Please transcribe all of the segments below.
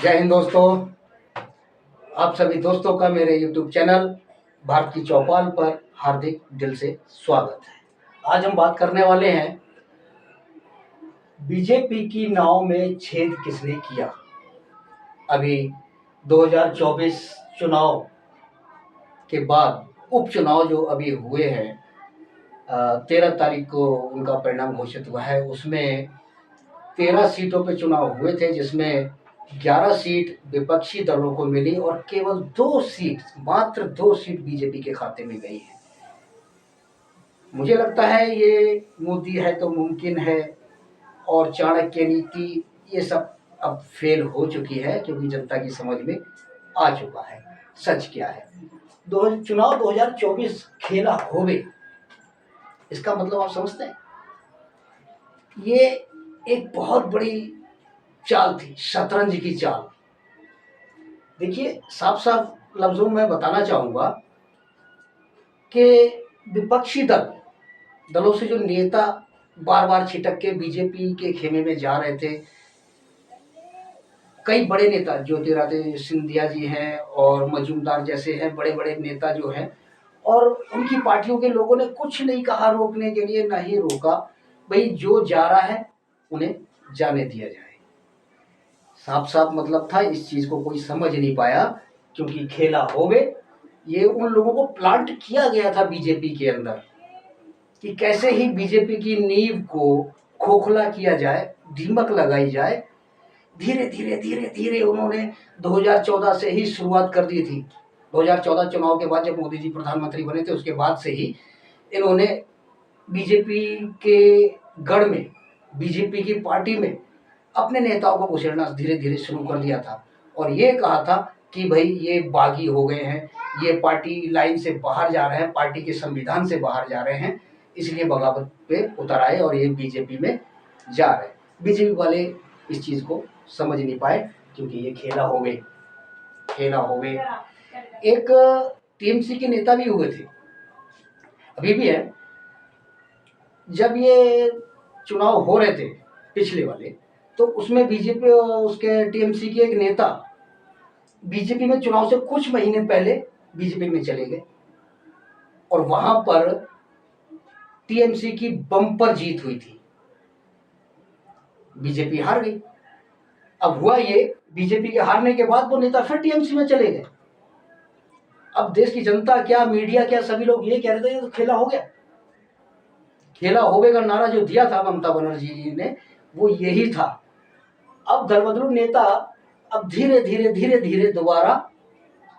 जय हिंद दोस्तों। आप सभी दोस्तों का मेरे YouTube चैनल भारत की चौपाल पर हार्दिक दिल से स्वागत है। आज हम बात करने वाले हैं बीजेपी की नाव में छेद किसने किया। अभी 2024 चुनाव के बाद उपचुनाव जो अभी हुए हैं, 13 तारीख को उनका परिणाम घोषित हुआ है। उसमें 13 सीटों पे चुनाव हुए थे, जिसमें 11 सीट विपक्षी दलों को मिली और केवल 2 सीट, मात्र 2 सीट बीजेपी के खाते में गई है। मुझे लगता है ये मोदी है तो मुमकिन है और चाणक्य नीति ये सब अब फेल हो चुकी है, क्योंकि जनता की समझ में आ चुका है सच क्या है। चुनाव 2024 खेला होवे, इसका मतलब आप समझते हैं? ये एक बहुत बड़ी चाल थी, शतरंज की चाल। देखिए, साफ साफ लफ्जों में बताना चाहूंगा कि विपक्षी दलों से जो नेता बार बार छिटक के बीजेपी के खेमे में जा रहे थे, कई बड़े नेता ज्योतिरादित्य सिंधिया जी हैं और मजूमदार जैसे हैं बड़े बड़े नेता जो हैं, और उनकी पार्टियों के लोगों ने कुछ नहीं कहा रोकने के लिए, ना ही रोका। भाई जो जा रहा है उन्हें जाने दिया जाए, साफ साफ मतलब था। इस चीज को कोई समझ नहीं पाया, क्योंकि खेला होवे ये उन लोगों को प्लांट किया गया था बीजेपी के अंदर कि कैसे ही बीजेपी की नींव को खोखला किया जाए, दीमक लगाई जाए। धीरे धीरे धीरे धीरे उन्होंने 2014 से ही शुरुआत कर दी थी। 2014 चुनाव के बाद जब मोदी जी प्रधानमंत्री बने थे, उसके बाद से ही इन्होंने बीजेपी के गढ़ में, बीजेपी की पार्टी में अपने नेताओं को घुसेड़ना धीरे धीरे शुरू कर दिया था और ये कहा था कि भाई ये बागी हो गए हैं, ये पार्टी लाइन से बाहर जा रहे हैं, पार्टी के संविधान से बाहर जा रहे हैं, इसलिए बगावत पे उतर आए और ये बीजेपी में जा रहे हैं। बीजेपी वाले इस चीज को समझ नहीं पाए, क्योंकि ये खेला हो गए। एक टीएमसी के नेता भी हुए थे, अभी भी है। जब ये चुनाव हो रहे थे पिछले वाले, तो उसमें बीजेपी, उसके टीएमसी के एक नेता बीजेपी में चुनाव से कुछ महीने पहले बीजेपी में चले गए और वहां पर टीएमसी की बम्पर जीत हुई थी, बीजेपी हार गई। अब हुआ ये, बीजेपी के हारने के बाद वो नेता फिर टीएमसी में चले गए। अब देश की जनता क्या, मीडिया क्या, सभी लोग ये कह रहे थे ये तो खेला हो गया। खेला होवे का नारा जो दिया था ममता बनर्जी जी ने, वो यही था। अब दलबदलू नेता अब धीरे धीरे धीरे धीरे दोबारा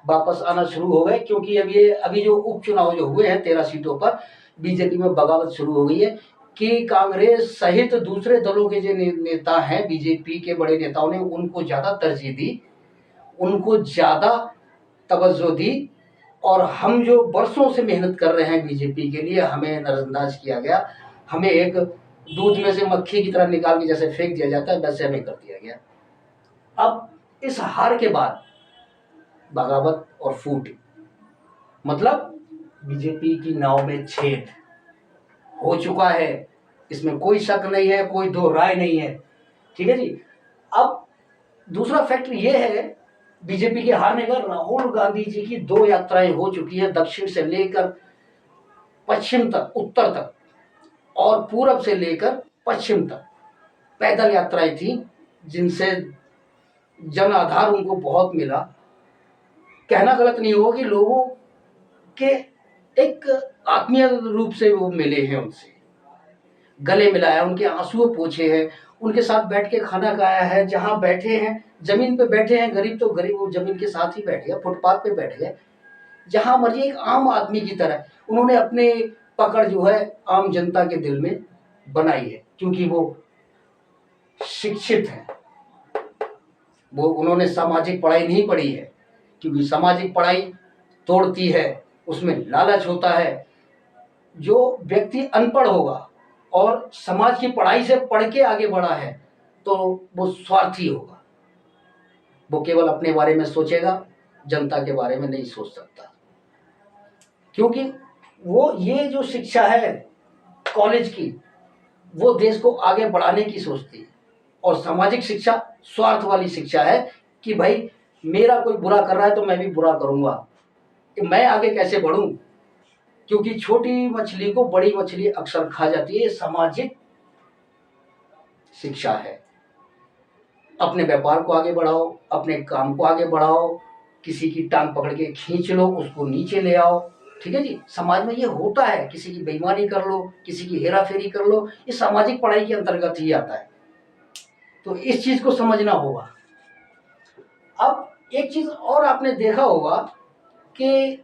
वापस आना शुरू हो गए, क्योंकि अब ये अभी जो उपचुनाव जो हुए हैं 13 सीटों पर, बीजेपी में बगावत शुरू हो गई है कि कांग्रेस सहित दूसरे दलों के जो नेता हैं, बीजेपी के बड़े नेताओं ने उनको ज्यादा तरजीह दी, उनको ज्यादा तवज्जो दी, और हम जो बरसों से मेहनत कर रहे हैं बीजेपी के लिए, हमें नजरअंदाज किया गया। हमें एक दूध में से मक्खी की तरह निकाल के जैसे फेंक दिया जाता है, वैसे हमें कर दिया गया। अब इस हार के बाद बगावत और फूट, मतलब बीजेपी की नाव में छेद हो चुका है, इसमें कोई शक नहीं है, कोई दो राय नहीं है। ठीक है जी। अब दूसरा फैक्टर यह है बीजेपी के हारने का, राहुल गांधी जी की 2 यात्राएं हो चुकी है, दक्षिण से लेकर पश्चिम तक, उत्तर तक, और पूरब से लेकर पश्चिम तक पैदल यात्राएं थी, जिनसे जन आधार उनको बहुत मिला। कहना गलत नहीं होगा कि लोगों के एक आत्मीय रूप से वो मिले हैं, उनसे गले मिलाया, उनके आंसू पोछे हैं, उनके साथ बैठ के खाना खाया है। जहां बैठे हैं, जमीन पे बैठे हैं, गरीब तो गरीब वो जमीन के साथ ही बैठ गया, फुटपाथ पे बैठ गए, जहां मर्जी, एक आम आदमी की तरह उन्होंने अपने पकड़ जो है आम जनता के दिल में बनाई है, क्योंकि वो शिक्षित है, वो उन्होंने सामाजिक पढ़ाई नहीं पढ़ी है, क्योंकि सामाजिक पढ़ाई तोड़ती है, उसमें लालच होता है। जो व्यक्ति अनपढ़ होगा और समाज की पढ़ाई से पढ़ के आगे बढ़ा है, तो वो स्वार्थी होगा, वो केवल अपने बारे में सोचेगा, जनता के बारे में नहीं सोच सकता, क्योंकि वो ये जो शिक्षा है कॉलेज की, वो देश को आगे बढ़ाने की सोचती है, और सामाजिक शिक्षा स्वार्थ वाली शिक्षा है कि भाई मेरा कोई बुरा कर रहा है तो मैं भी बुरा करूंगा, कि मैं आगे कैसे बढ़ूं, क्योंकि छोटी मछली को बड़ी मछली अक्सर खा जाती है। ये सामाजिक शिक्षा है। अपने व्यापार को आगे बढ़ाओ, अपने काम को आगे बढ़ाओ, किसी की टांग पकड़ के खींच लो, उसको नीचे ले आओ। ठीक है जी, समाज में ये होता है, किसी की बेईमानी कर लो, किसी की हेरा फेरी कर लो, ये सामाजिक पढ़ाई के अंतर्गत ही आता है। तो इस चीज को समझना होगा। अब एक चीज और आपने देखा होगा कि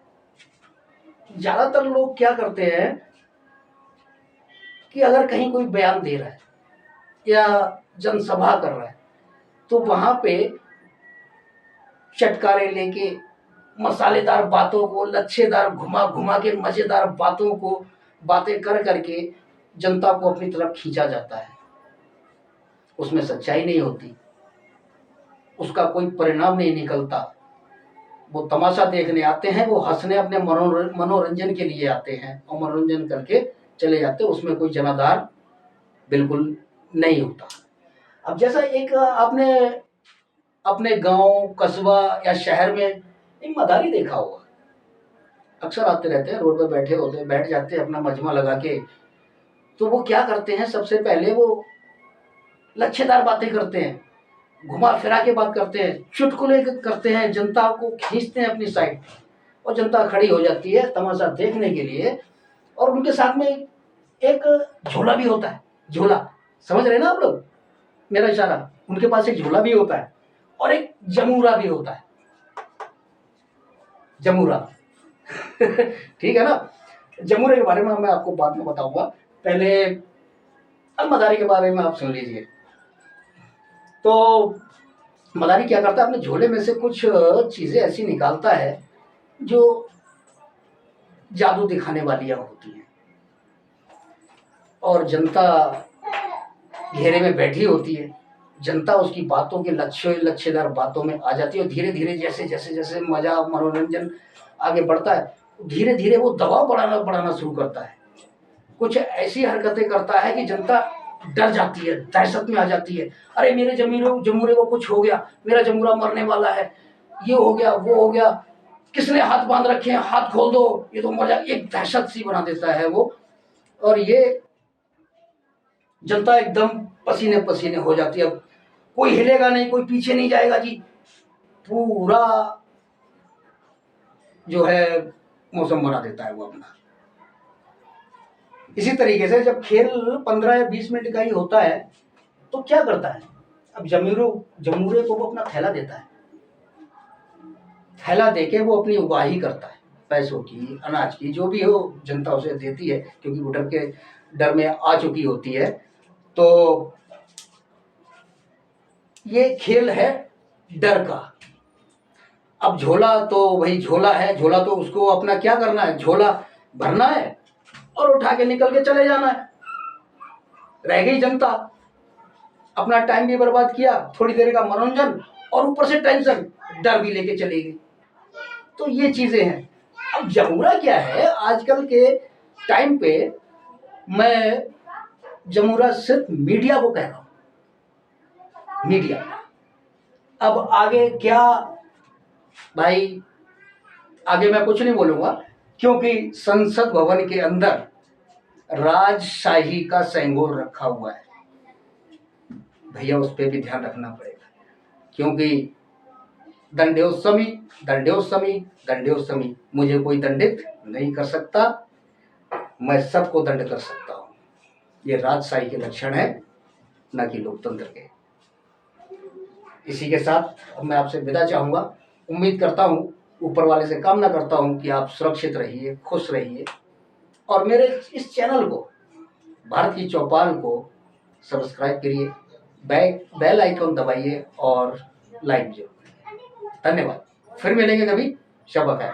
ज्यादातर लोग क्या करते हैं कि अगर कहीं कोई बयान दे रहा है या जनसभा कर रहा है तो वहां पे चटकारे लेके मसालेदार बातों को, लच्छेदार घुमा घुमा के मजेदार बातों को, बातें कर करके जनता को अपनी तरफ खींचा जाता है। उसमें सच्चाई नहीं होती, उसका कोई परिणाम नहीं निकलता। वो तमाशा देखने आते हैं, वो हंसने अपने मनोरंजन के लिए आते हैं और मनोरंजन करके चले जाते हैं। उसमें कोई जनाधार बिल्कुल नहीं होता। अब जैसा एक आपने अपने गांव, कस्बा या शहर में एक मदारी देखा होगा, अक्सर आते रहते हैं, रोड पे बैठे होते हैं, बैठ जाते हैं अपना मजमा लगा के। तो वो क्या करते हैं, सबसे पहले वो लच्छेदार बातें करते हैं, घुमा फिरा के बात करते हैं, चुटकुले करते हैं, जनता को खींचते हैं अपनी साइड, और जनता खड़ी हो जाती है तमाशा देखने के लिए। और उनके साथ में एक झोला भी होता है। झोला, समझ रहे ना आप लोग मेरा इशारा? उनके पास एक झोला भी होता है और एक जमूरा भी होता है। जमूरा ठीक है ना। जमूरे के बारे में मैं आपको बाद में बताऊंगा, पहले अब मदारी के बारे में आप सुन लीजिए। तो मदारी क्या करता है, अपने झोले में से कुछ चीजें ऐसी निकालता है जो जादू दिखाने वालियां होती हैं, और जनता घेरे में बैठी होती है। जनता उसकी बातों के लच्छेदार बातों में आ जाती है, और धीरे धीरे जैसे जैसे जैसे मजा, मनोरंजन आगे बढ़ता है, धीरे धीरे वो दबाव बढ़ाना शुरू करता है। कुछ ऐसी हरकतें करता है कि जनता डर जाती है, दहशत में आ जाती है। अरे मेरे जमूरे को कुछ हो गया, मेरा जमूरा मरने वाला है, ये हो गया, वो हो गया, किसने हाथ बांध रखे हैं, हाथ खोल दो, ये तो मर जा। एक दहशत सी बना देता है वो, और ये जनता एकदम पसीने पसीने हो जाती है। अब कोई हिलेगा नहीं, कोई पीछे नहीं जाएगा जी, पूरा जो है मौसम बना देता है वो अपना। इसी तरीके से जब खेल 15 या 20 मिनट का ही होता है तो क्या करता है, अब जमूरे को वो अपना थैला देता है, थैला देके वो अपनी उगाही करता है, पैसों की, अनाज की, जो भी हो जनता उसे देती है, क्योंकि वो डर में आ चुकी होती है। तो ये खेल है डर का। अब झोला तो वही झोला है, झोला तो उसको अपना क्या करना है, झोला भरना है और उठा के निकल के चले जाना है। रह गई जनता, अपना टाइम भी बर्बाद किया, थोड़ी देर का मनोरंजन, और ऊपर से टेंशन, डर भी लेके चली गई। तो ये चीजें हैं। अब जमूरा क्या है, आजकल के टाइम पे मैं जमूरा सिर्फ मीडिया को कह रहा हूं, मीडिया। अब आगे क्या भाई, आगे मैं कुछ नहीं बोलूंगा, क्योंकि संसद भवन के अंदर राजशाही का सेंगोल रखा हुआ है भैया, उस पर भी ध्यान रखना पड़ेगा। क्योंकि दंड्योत्समी दंड्योत्समी दंड्योत्समी, मुझे कोई दंडित नहीं कर सकता, मैं सबको दंड कर सकता हूं। ये राजशाही के लक्षण है, न कि लोकतंत्र के। इसी के साथ मैं आपसे विदा चाहूंगा। उम्मीद करता हूं, ऊपर वाले से कामना करता हूं कि आप सुरक्षित रहिए, खुश रहिए, और मेरे इस चैनल को, भारत की चौपाल को सब्सक्राइब करिए, बेल आइकन दबाइए और लाइक जरूर। धन्यवाद। फिर मिलेंगे कभी। शब बखैर।